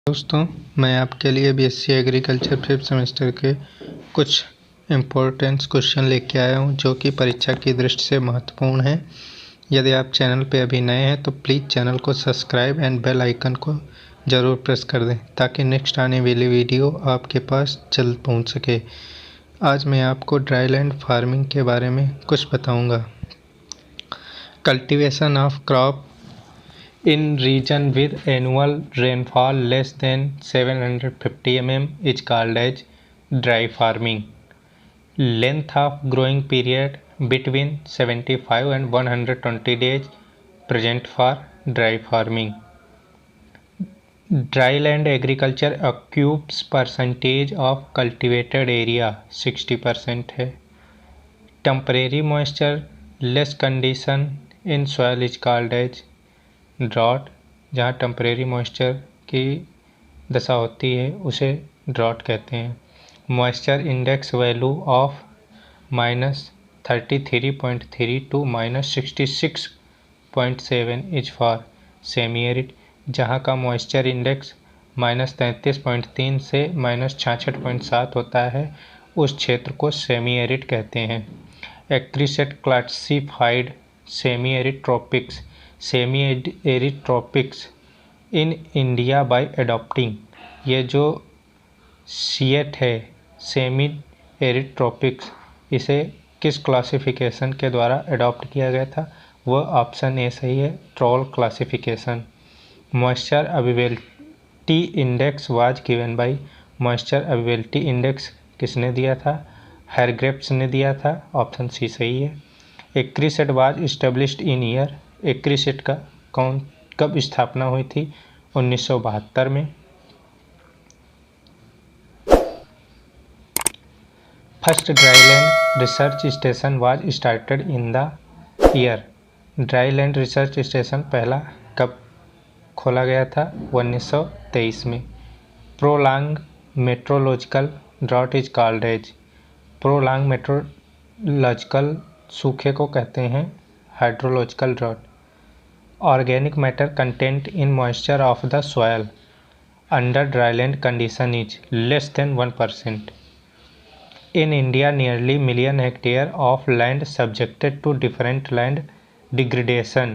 दोस्तों, मैं आपके लिए बीएससी एग्रीकल्चर 5th सेमेस्टर के कुछ इम्पोर्टेंट क्वेश्चन लेके आया हूँ जो कि परीक्षा की दृष्टि से महत्वपूर्ण है। यदि आप चैनल पे अभी नए हैं तो प्लीज़ चैनल को सब्सक्राइब एंड बेल आइकन को ज़रूर प्रेस कर दें ताकि नेक्स्ट आने वाली वीडियो आपके पास जल्द पहुँच सके। आज मैं आपको ड्राईलैंड फार्मिंग के बारे में कुछ बताऊँगा। Cultivation of crop in region with annual rainfall less than 750 mm is called as dry farming. Length of growing period between 75 and 120 days present for dry farming. Dryland agriculture occupies percentage of cultivated area 60% है. Temporary moisture less condition in soil is called as drought, जहाँ temporary moisture की दशा होती है उसे drought कहते हैं। Moisture index value of -33.3 to -66.7 is for semi arid, जहाँ का मॉइस्चर इंडेक्स -33.3 से -66.7 होता है उस क्षेत्र को सेमी एरिड कहते हैं। ICRISAT classified semi arid tropics semi arid tropics in India by adopting, ये जो सीएट है सेमी एरिड ट्रॉपिक्स, इसे किस क्लासिफिकेशन के द्वारा अडॉप्ट किया गया था? वह ऑप्शन ए सही है, troll classification. Moisture availability index was given by, moisture availability index किसने दिया था? हारग्रेव्स ने दिया था, ऑप्शन सी सही है। ICRISAT was established in year, ICRISAT का कब स्थापना हुई थी? 1972 में। First dryland research station was started in the year, dryland research station पहला कब खोला गया था? 1923 में। Prolong meteorological drought is called as, prolong meteorological सूखे को कहते हैं hydrological drought. Organic matter content in moisture of the soil under dryland condition is less than 1%. In India, nearly million hectare of land subjected to different land degradation.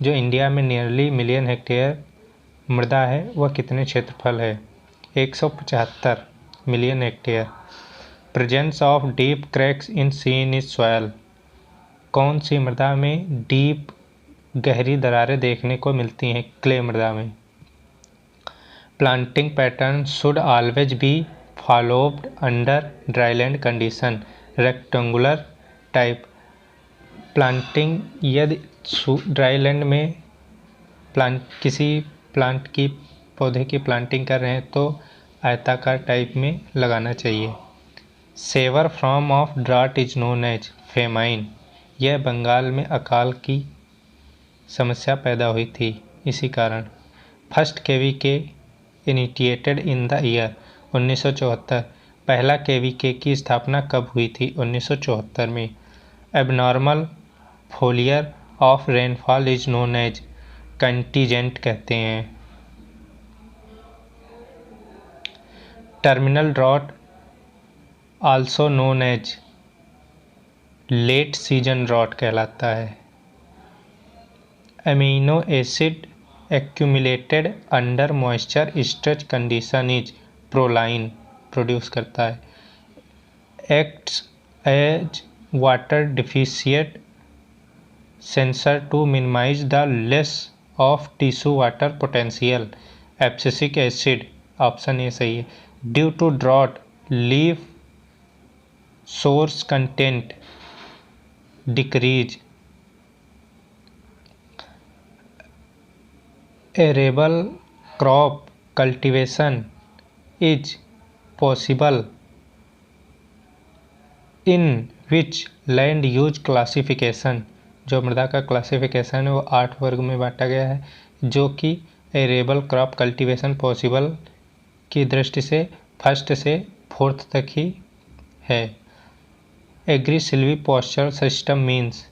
जो India में nearly million hectare मृदा है वह कितने क्षेत्रफल है? 175 million hectare. Presence of deep cracks in seen is soil, कौन सी मृदा में डीप गहरी दरारें देखने को मिलती हैं? क्ले मृदा में। Planting pattern should always be followed under dryland condition, rectangular type. Planting यदि ड्राईलैंड में किसी प्लांट की पौधे की प्लांटिंग कर रहे हैं तो आयताकार टाइप में लगाना चाहिए। Severe form of drought is known as famine, यह बंगाल में अकाल की समस्या पैदा हुई थी इसी कारण। First KVK initiated in the year 1974, पहला केवीके की स्थापना कब हुई थी? 1974 में। Abnormal foliar of rainfall is known as contingent कहते हैं। Terminal drought also known as late season drought कहलाता है। Amino acid accumulated under moisture stretch condition is proline produce करता है। Acts as water deficient sensor to minimise the less of tissue water potential, abscisic acid, option A सही है। Due to drought leaf source content decrease, arable crop cultivation is possible in which land use classification, जो मृदा का classification है वो 8 वर्ग में बांटा गया है जो कि arable crop cultivation possible की दृष्टि से फर्स्ट से 4th तक ही है। Agri silvi pasture system means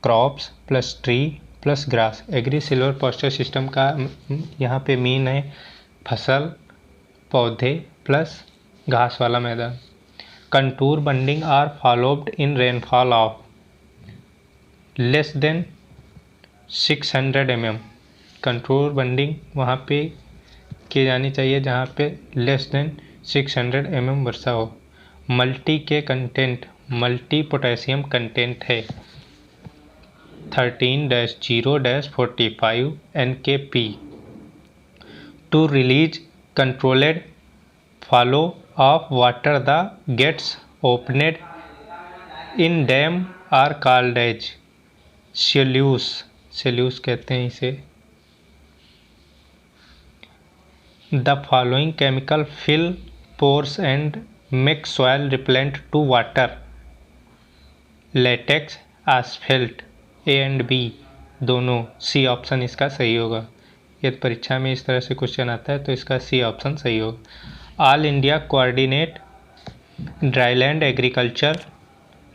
crops plus tree plus grass. Agri silver pasture system का यहाँ पे मीन है फसल, पौधे प्लस घास वाला मैदान। Contour bunding are followed in rainfall of less than 600 mm। Contour bunding वहाँ पे की जानी चाहिए जहाँ पे लेस देन 600 mm वर्षा हो। मल्टी के कंटेंट, मल्टी पोटेशियम कंटेंट है 13-0-45 NKP। To release controlled flow of water the gates opened in dam are called as sluice, sluice कहते हैं इसे। The following chemical fill pores and make soil repellent to water. Latex, asphalt, A and B दोनों। C option इसका सही होगा। यदि परीक्षा में इस तरह से क्वेश्चन आता है तो इसका सी ऑप्शन सही होगा। All India coordinate dryland agriculture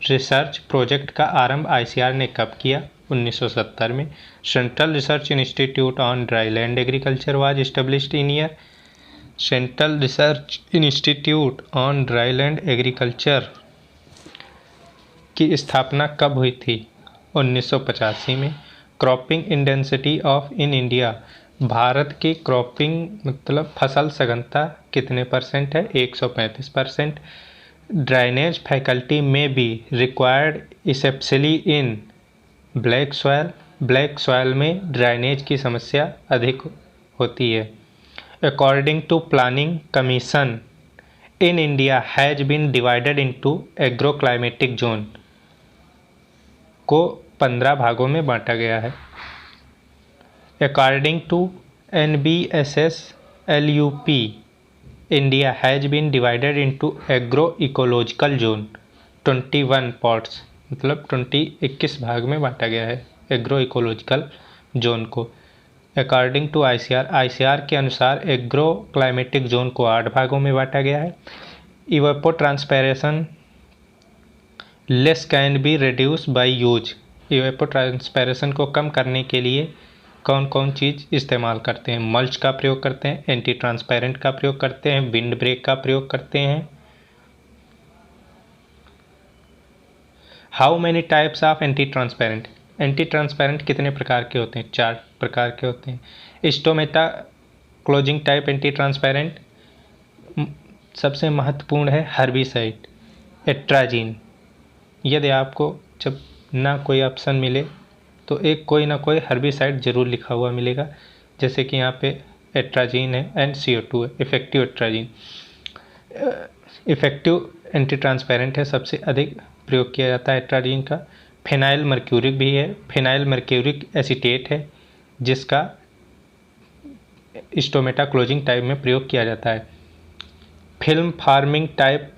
research project का आरंभ आईसीआर ने कब किया? 1970 में। Central research institute on dryland agriculture was established in year. Central research institute on dryland agriculture की स्थापना कब हुई थी? 1985 में। Cropping intensity of in India, Bharat की क्रॉपिंग मतलब फसल सघनता कितने परसेंट है? 135%। ड्राइनेज फैकल्टी में be required specially in black soil, black soil में ड्राइनेज की समस्या अधिक होती है। According to planning commission in India has been divided into agroclimatic zone को 15 भागों में बांटा गया है। According to NBSS-LUP India has been divided into agro ecological zone 21 parts, मतलब 21 भाग में बांटा गया है एग्रो इकोलॉजिकल जोन को। अकॉर्डिंग टू आईसीआर के अनुसार एग्रो क्लाइमेटिक जोन को 8 भागों में बांटा गया है। Evapotranspiration less can be reduce by use. Evapotranspiration को कम करने के लिए कौन कौन चीज़ इस्तेमाल करते हैं? मल्च का प्रयोग करते हैं, एंटी ट्रांसपेरेंट का प्रयोग करते हैं, विंड ब्रेक का प्रयोग करते हैं। How many types of anti transparent? Anti transparent कितने प्रकार के होते हैं? 4 प्रकार के होते हैं। Stomata closing type anti transparent सबसे महत्वपूर्ण है हर्बिसाइड। एट्राजीन, यदि आपको जब ना कोई ऑप्शन मिले तो एक कोई ना कोई हर्बिसाइड जरूर लिखा हुआ मिलेगा, जैसे कि यहाँ पे एट्राजीन है एंड CO2 है। Effective atrazine effective anti transparent है, सबसे अधिक प्रयोग किया जाता है एट्राजीन का। फिनाइल मर्क्यूरिक भी है, फिनाइल मर्क्यूरिक एसीटेट है जिसका स्टोमेटा क्लोजिंग टाइप में प्रयोग किया जाता है। Film farming type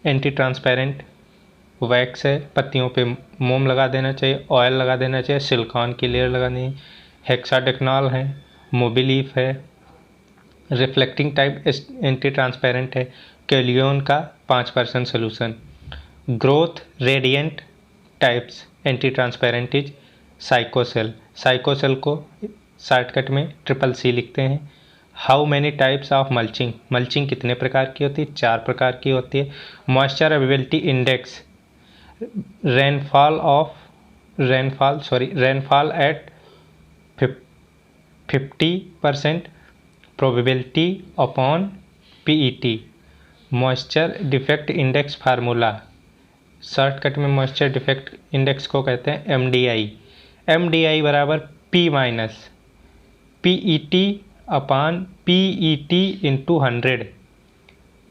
anti transparent wax है, पत्तियों पे मोम लगा देना चाहिए, ऑयल लगा देना चाहिए, सिलिकॉन की लेयर लगानी है। हेक्साडेक्नॉल है, मोबिलीफ है। रिफ्लेक्टिंग टाइप एंटी ट्रांसपेरेंट है, कैलियोन का 5% solution. Growth retardant types anti transpirant is cycocel, cycocel को शॉर्टकट में CCC लिखते हैं। How many types of mulching, mulching कितने प्रकार की होती है? 4 प्रकार की होती है। Moisture availability index, rainfall at 50% probability upon PET। Moisture defect index formula, shortcut में मॉइस्चर डिफेक्ट इंडेक्स को कहते हैं MDI। MDI बराबर P minus PET upon PET into 100।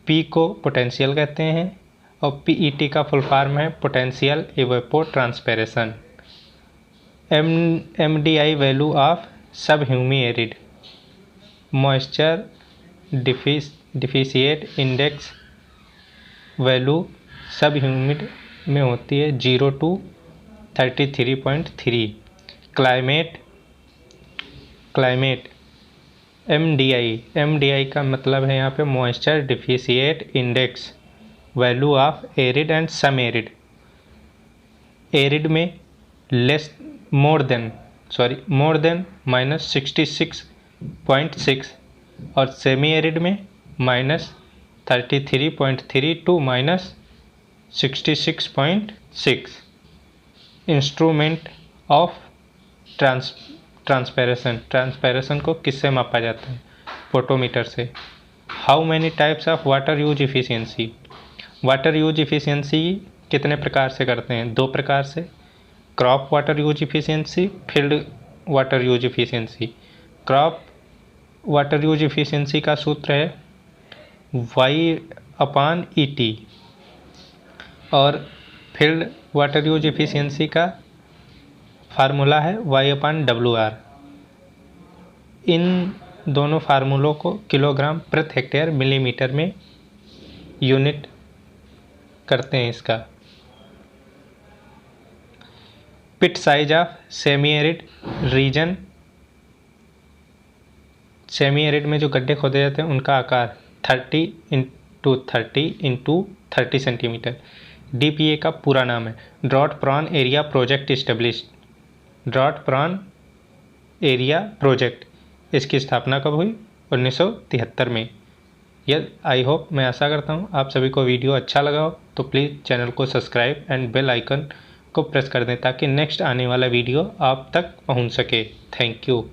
P को पोटेंशियल कहते हैं और PET का फुल फॉर्म है potential evapotranspiration. MDI value of sub humid arid. Moisture deficit index value sub humid में होती है 0 to 33.3। क्लाइमेट MDI का मतलब है यहाँ पे moisture deficit index value of arid and semi arid. Arid में मोर देन -66.6 और सेमी एरिड में -33.3 टू -66.6। इंस्ट्रूमेंट ऑफ ट्रांसपैरेशन को किससे मापा जाता है? फोटोमीटर से। How many types of water use efficiency? Water use efficiency कितने प्रकार से करते हैं? 2 प्रकार से, crop water use efficiency, field water use efficiency. Crop water use efficiency का सूत्र है Y/ET और फील्ड वाटर यूज इफिशियंसी का फार्मूला है Y/WR। इन दोनों फार्मूलों को किलोग्राम प्रति हेक्टेयर मिलीमीटर में यूनिट करते हैं इसका। Pit size of semi arid region. Semi arid में जो गड्ढे खोदे जाते हैं उनका आकार 30x30x30 सेंटीमीटर। DPA का पूरा नाम है drought prone area project established. Drought prone area project, इसकी स्थापना कब हुई? 1973 में। यह आई होप, मैं आशा करता हूँ आप सभी को वीडियो अच्छा लगा हो, तो प्लीज़ चैनल को सब्सक्राइब एंड बेल आइकन को प्रेस कर दें ताकि नेक्स्ट आने वाला वीडियो आप तक पहुँच सके। Thank you.